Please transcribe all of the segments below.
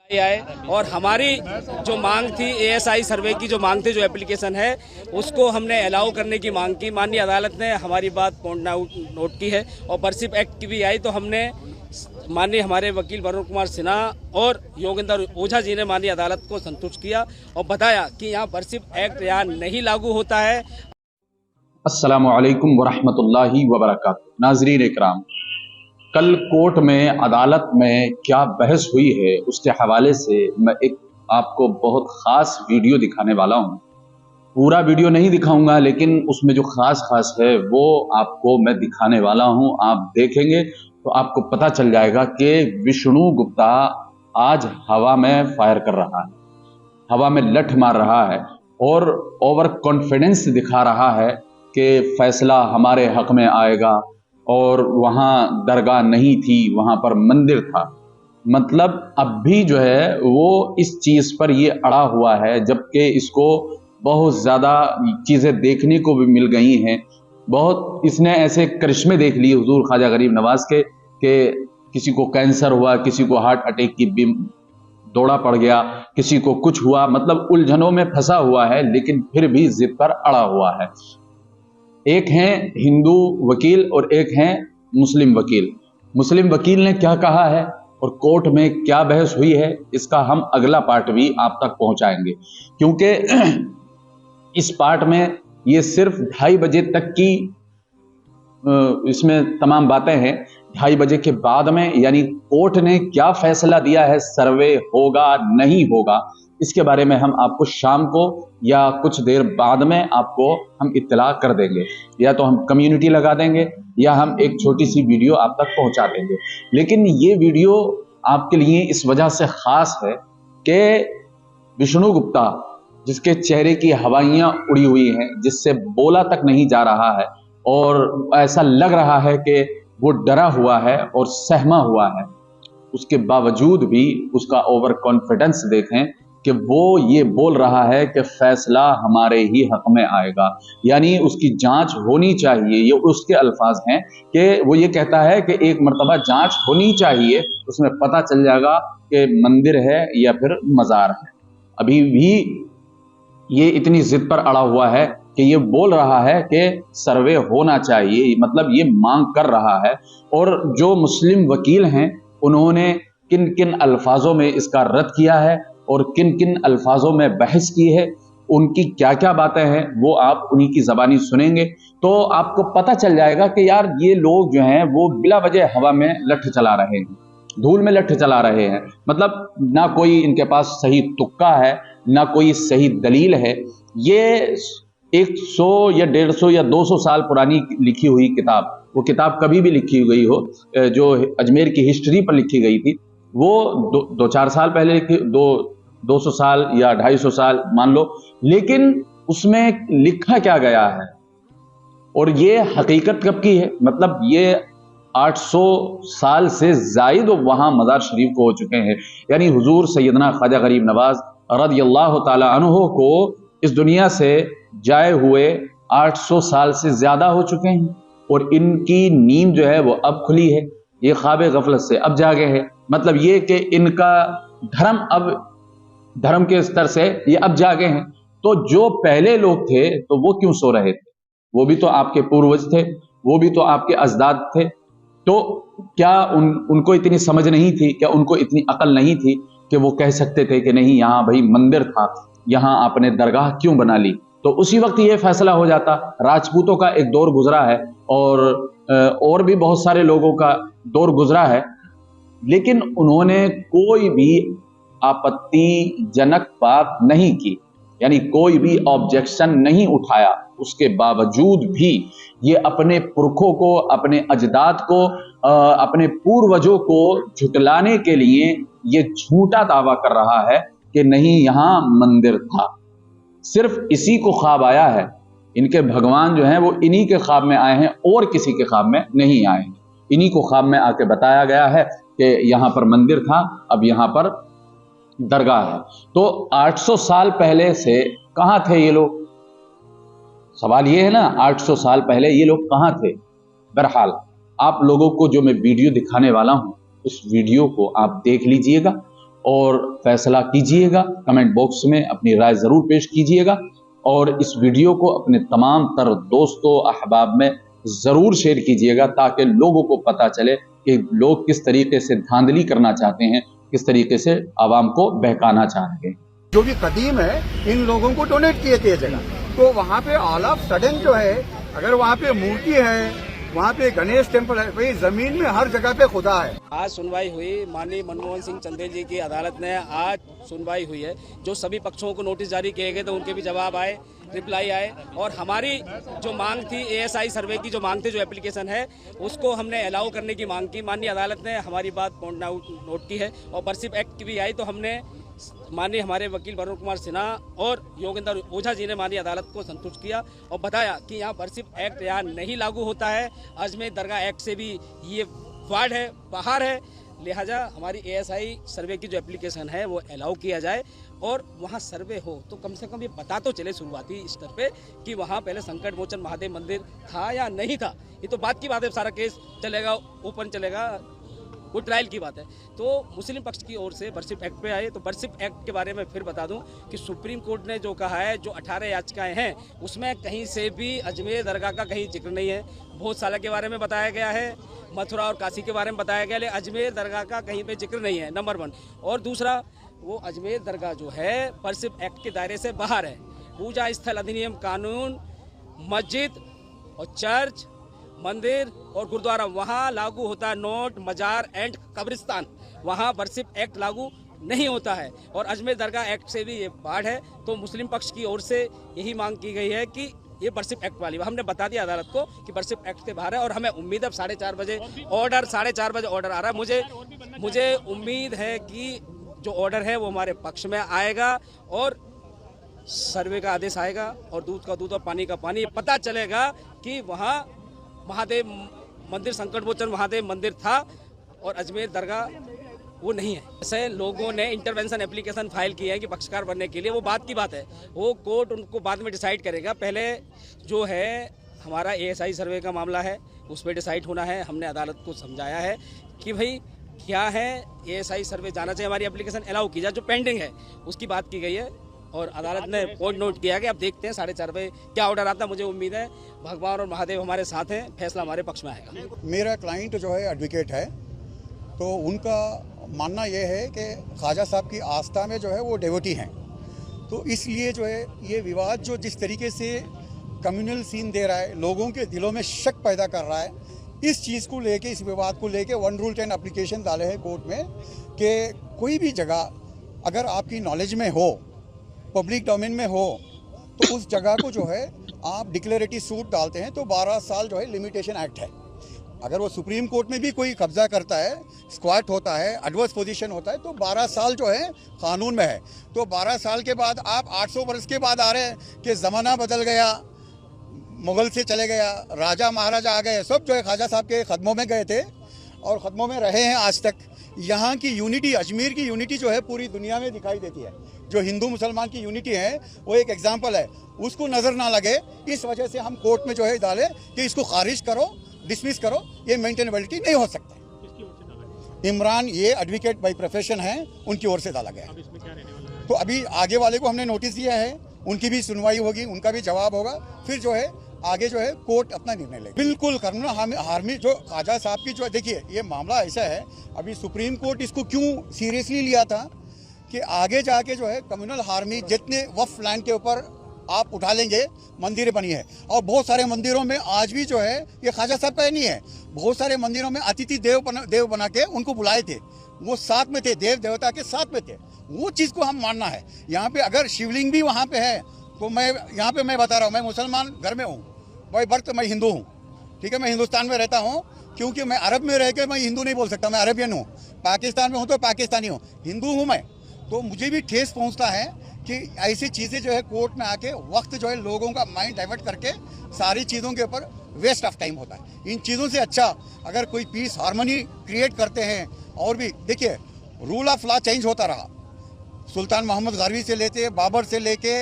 आए और हमारी जो मांग थी एएसआई सर्वे की जो मांग थी, जो एप्लीकेशन है, उसको हमने अलाउ करने की मांग की। माननीय अदालत ने हमारी बात नोट की है और बरसिप एक्ट की भी आई, तो हमने माननीय हमारे वकील वरुण कुमार सिन्हा और योगेंद्र ओझा जी ने माननीय अदालत को संतुष्ट किया और बताया कि यहाँ बरसिप एक्ट यहाँ नहीं लागू होता है। अस्सलामु अलैकुम वरहमतुल्लाहि वबरकातुहू। नाज़रीन इकराम, कल कोर्ट में अदालत में क्या बहस हुई है उसके हवाले से मैं एक आपको बहुत ख़ास वीडियो दिखाने वाला हूँ। पूरा वीडियो नहीं दिखाऊंगा, लेकिन उसमें जो ख़ास है वो आपको मैं दिखाने वाला हूँ। आप देखेंगे तो आपको पता चल जाएगा कि विष्णु गुप्ता आज हवा में फायर कर रहा है, हवा में लठ मार रहा है और ओवर कॉन्फिडेंस दिखा रहा है कि फैसला हमारे हक में आएगा। और वहाँ दरगाह नहीं थी, वहाँ पर मंदिर था। मतलब अब भी जो है वो इस चीज़ पर ये अड़ा हुआ है, जबकि इसको बहुत ज़्यादा चीज़ें देखने को भी मिल गई हैं। बहुत इसने ऐसे करिश्मे देख लिए हुजूर ख्वाजा गरीब नवाज के कि किसी को कैंसर हुआ, किसी को हार्ट अटैक की दौड़ा पड़ गया, किसी को कुछ हुआ, मतलब उलझनों में फंसा हुआ है, लेकिन फिर भी जिद पर अड़ा हुआ है। एक हैं हिंदू वकील और एक हैं मुस्लिम वकील। मुस्लिम वकील ने क्या कहा है और कोर्ट में क्या बहस हुई है, इसका हम अगला पार्ट भी आप तक पहुंचाएंगे, क्योंकि इस पार्ट में ये सिर्फ 2:30 बजे तक की इसमें तमाम बातें हैं। 2:30 बजे के बाद में यानी कोर्ट ने क्या फैसला दिया है, सर्वे होगा नहीं होगा, इसके बारे में हम आपको शाम को या कुछ देर बाद में आपको हम इत्तला कर देंगे। या तो हम कम्युनिटी लगा देंगे या हम एक छोटी सी वीडियो आप तक पहुंचा देंगे। लेकिन ये वीडियो आपके लिए इस वजह से खास है कि विष्णु गुप्ता, जिसके चेहरे की हवाइयां उड़ी हुई हैं, जिससे बोला तक नहीं जा रहा है और ऐसा लग रहा है कि वो डरा हुआ है और सहमा हुआ है, उसके बावजूद भी उसका ओवर कॉन्फिडेंस देखें कि वो ये बोल रहा है कि फैसला हमारे ही हक में आएगा, यानी उसकी जांच होनी चाहिए। ये उसके अल्फाज हैं कि वो ये कहता है कि एक मर्तबा जांच होनी चाहिए, उसमें पता चल जाएगा कि मंदिर है या फिर मज़ार है। अभी भी ये इतनी जिद पर अड़ा हुआ है कि ये बोल रहा है कि सर्वे होना चाहिए, मतलब ये मांग कर रहा है। और जो मुस्लिम वकील हैं उन्होंने किन किन अल्फाजों में इसका रद्द किया है और किन किन अल्फाजों में बहस की है, उनकी क्या क्या बातें हैं, वो आप उन्हीं की ज़बानी सुनेंगे तो आपको पता चल जाएगा कि यार ये लोग जो हैं वो बिला वजह हवा में लठ चला रहे हैं, धूल में लठ चला रहे हैं। मतलब ना कोई इनके पास सही तुक्का है, ना कोई सही दलील है। ये 100 या 150 या 200 साल पुरानी लिखी हुई किताब, वो किताब कभी भी लिखी गई हो, जो अजमेर की हिस्ट्री पर लिखी गई थी, वो 2-4 साल पहले लिखी, 200 साल या 250 साल मान लो, लेकिन उसमें लिखा क्या गया है और ये हकीकत कब की है। मतलब ये 800 साल से जायद वहां मज़ार शरीफ को हो चुके हैं, यानी हुजूर सैयदना ख्वाजा गरीब नवाज रज़ियल्लाहु ताला अन्हु को इस दुनिया से जाए हुए 800 साल से ज्यादा हो चुके हैं और इनकी नींद जो है वो अब खुली है, ये ख्वाब गफलत से अब जागे हैं। मतलब ये कि इनका धर्म के स्तर से ये अब जागे हैं। तो जो पहले लोग थे तो वो क्यों सो रहे थे, वो भी तो आपके पूर्वज थे, वो भी तो आपके अजदाद थे। तो क्या उनको इतनी समझ नहीं थी, क्या उनको इतनी अकल नहीं थी कि वो कह सकते थे कि नहीं यहाँ भाई मंदिर था, यहाँ आपने दरगाह क्यों बना ली। तो उसी वक्त ये फैसला हो जाता। राजपूतों का एक दौर गुजरा है और भी बहुत सारे लोगों का दौर गुजरा है, लेकिन उन्होंने कोई भी आपत्तिजनक बात नहीं की, यानी कोई भी ऑब्जेक्शन नहीं उठाया। उसके बावजूद भी ये अपने पुरखों को, अपने अजदाद को, अपने पूर्वजों को झुटलाने के लिए ये झूठा दावा कर रहा है कि नहीं यहाँ मंदिर था। सिर्फ इसी को ख्वाब आया है, इनके भगवान जो हैं वो इन्हीं के ख्वाब में आए हैं और किसी के ख्वाब में नहीं आए हैं। इन्हीं को ख्वाब में आके बताया गया है कि यहाँ पर मंदिर था, अब यहाँ पर दरगाह है। तो 800 साल पहले से कहाँ थे ये लोग, सवाल ये है ना, 800 साल पहले ये लोग कहाँ थे। बहरहाल आप लोगों को जो मैं वीडियो दिखाने वाला हूँ, उस वीडियो को आप देख लीजिएगा और फैसला कीजिएगा। कमेंट बॉक्स में अपनी राय ज़रूर पेश कीजिएगा और इस वीडियो को अपने तमाम तर दोस्तों अहबाब में ज़रूर शेयर कीजिएगा ताकि लोगों को पता चले कि लोग किस तरीके से धांधली करना चाहते हैं, किस तरीके से आवाम को बहकाना चाह रहे हैं। जो भी कदीम है इन लोगों को डोनेट किए थे जगह, तो वहाँ पे ऑल ऑफ सडन जो है, अगर वहाँ पे मूर्ति है, वहाँ पे गणेश टेम्पल है, भाई जमीन में हर जगह पे खुदा है। आज सुनवाई हुई, माननीय मनमोहन सिंह चंदेल जी की अदालत ने आज सुनवाई हुई है। जो सभी पक्षों को नोटिस जारी किए गए थे उनके भी जवाब आए, रिप्लाई आए और हमारी जो मांग थी एएसआई सर्वे की जो मांग थी, जो एप्लीकेशन है उसको हमने अलाउ करने की मांग की। माननीय अदालत ने हमारी बात पॉइंट आउट नोट की है और बरसिप एक्ट की भी आई, तो हमने माननीय हमारे वकील वरुण कुमार सिन्हा और योगेंद्र ओझा जी ने माननीय अदालत को संतुष्ट किया और बताया कि यहाँ बरसिप एक्ट यहाँ नहीं लागू होता है, अजमेर दरगाह एक्ट से भी ये वार्ड है, बाहर है, लिहाजा हमारी एएसआई सर्वे की जो एप्लीकेशन है वो अलाउ किया जाए और वहाँ सर्वे हो तो कम से कम ये पता तो चले शुरुआती स्तर पे कि वहाँ पहले संकट मोचन महादेव मंदिर था या नहीं था। ये तो बात की बात है, सारा केस चलेगा, ओपन चलेगा, वो ट्रायल की बात है। तो मुस्लिम पक्ष की ओर से बरसिप एक्ट पे आए, तो बरसिप एक्ट के बारे में फिर बता दूं कि सुप्रीम कोर्ट ने जो कहा है, जो 18 याचिकाएं हैं उसमें कहीं से भी अजमेर दरगाह का कहीं जिक्र नहीं है। बहुत साल के बारे में बताया गया है, मथुरा और काशी के बारे में बताया गया, लेकिन अजमेर दरगाह का कहीं पे जिक्र नहीं है, नंबर 1। और दूसरा, वो अजमेर दरगाह जो है बरसिप एक्ट के दायरे से बाहर है। पूजा स्थल अधिनियम कानून, मस्जिद और चर्च, मंदिर और गुरुद्वारा वहाँ लागू होता है, नोट, मजार एंड कब्रिस्तान, वहाँ बरसिप एक्ट लागू नहीं होता है। और अजमेर दरगाह एक्ट से भी ये पार्ट है। तो मुस्लिम पक्ष की ओर से यही मांग की गई है कि ये बरसिप एक्ट वाली, हमने बता दिया अदालत को कि बरसिप एक्ट के बाहर है और हमें उम्मीद है 4:30 बजे ऑर्डर, 4:30 बजे ऑर्डर आ रहा है। मुझे उम्मीद है कि जो ऑर्डर है वो हमारे पक्ष में आएगा और सर्वे का आदेश आएगा और दूध का दूध और पानी का पानी, पता चलेगा कि वहाँ महादेव मंदिर, संकट मोचन महादेव मंदिर था और अजमेर दरगाह वो नहीं है। ऐसे लोगों ने इंटरवेंशन एप्लीकेशन फाइल की है कि पक्षकार बनने के लिए, वो बात की बात है, वो कोर्ट उनको बाद में डिसाइड करेगा। पहले जो है हमारा एएसआई सर्वे का मामला है उस पर डिसाइड होना है। हमने अदालत को समझाया है कि भाई क्या है, एएसआई सर्वे जाना चाहिए, हमारी एप्लीकेशन अलाउ की जाए, जो पेंडिंग है उसकी बात की गई है और अदालत ने पॉइंट नोट किया कि अब देखते हैं 4:30 बजे क्या ऑर्डर आता है। मुझे उम्मीद है भगवान और महादेव हमारे साथ हैं, फैसला हमारे पक्ष में आएगा। मेरा क्लाइंट जो है एडवोकेट है, तो उनका मानना यह है कि ख्वाजा साहब की आस्था में जो है वो डेवोटी हैं, तो इसलिए जो है ये विवाद जो जिस तरीके से कम्युनल सीन दे रहा है, लोगों के दिलों में शक पैदा कर रहा है, इस चीज़ को लेके, इस विवाद को लेके 1 Rule 10 एप्लीकेशन डाले हैं कोर्ट में कि कोई भी जगह अगर आपकी नॉलेज में हो, पब्लिक डोमेन में हो, तो उस जगह को जो है आप डिक्लेरेटिव सूट डालते हैं तो 12 साल जो है लिमिटेशन एक्ट है। अगर वो सुप्रीम कोर्ट में भी कोई कब्जा करता है, स्क्वाट होता है, एडवर्स पोजीशन होता है, तो 12 साल जो है कानून में है। तो 12 साल के बाद आप 800 वर्ष के बाद आ रहे हैं कि ज़माना बदल गया, मुग़ल से चले गया, राजा महाराजा आ गए, सब जो है ख्वाजा साहब के ख़दमों में गए थे और ख़दमों में रहे हैं आज तक। यहाँ की यूनिटी, अजमेर की यूनिटी जो है पूरी दुनिया में दिखाई देती है। जो हिंदू मुसलमान की यूनिटी है वो एक एग्जाम्पल है, उसको नज़र ना लगे, इस वजह से हम कोर्ट में जो है डाले कि इसको खारिज करो, डिसमिस करो, ये मेंटेनेबिलिटी नहीं हो सकता। इमरान ये एडवोकेट बाय प्रोफेशन है, उनकी ओर से डाला गया। तो अभी आगे वाले को हमने नोटिस दिया है, उनकी भी सुनवाई होगी, उनका भी जवाब होगा, फिर जो है आगे जो है कोर्ट अपना निर्णय लेगी। बिल्कुल करना हार्मी जो ख्वाजा साहब की जो, देखिए ये मामला ऐसा है, अभी सुप्रीम कोर्ट इसको क्यों सीरियसली लिया था कि आगे जाके जो है कम्युनल हार्मी जितने वक्फ लैंड के ऊपर आप उठा लेंगे, मंदिरें बनी है और बहुत सारे मंदिरों में आज भी जो है ये ख्वाजा साहब का नहीं है, बहुत सारे मंदिरों में अतिथि देव बना के उनको बुलाए थे, वो साथ में थे, देव देवता के साथ में थे, वो चीज़ को हम मानना है। यहाँ पे अगर शिवलिंग भी वहाँ पे है तो मैं यहाँ पे मैं बता रहा हूँ, मैं मुसलमान घर में हूँ, भाई बर्थ मैं हिंदू हूँ, ठीक है, मैं हिंदुस्तान में रहता हूँ, क्योंकि मैं अरब में रह के मैं हिंदू नहीं बोल सकता, मैं अरबियन हूँ, पाकिस्तान में हूँ तो पाकिस्तानी हूँ, हिंदू हूँ मैं। तो मुझे भी ठेस पहुँचता है कि ऐसी चीज़ें जो है कोर्ट में आके वक्त जो है लोगों का माइंड डाइवर्ट करके सारी चीज़ों के ऊपर वेस्ट ऑफ टाइम होता है। इन चीज़ों से अच्छा अगर कोई पीस हार्मनी क्रिएट करते हैं, और भी देखिए रूल ऑफ लॉ चेंज होता रहा, सुल्तान मोहम्मद गारवी से लेते बाबर से लेके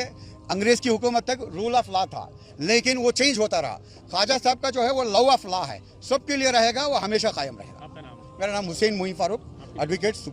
अंग्रेज़ की हुकूमत तक रूल ऑफ लॉ था, लेकिन वो चेंज होता रहा। ख्वाजा साहब का जो है वो लॉ ऑफ लॉ है, सबके लिए रहेगा, वो हमेशा कायम रहेगा। मेरा नाम हुसैन मोइन फारूक, एडवोकेट, सुप्रीम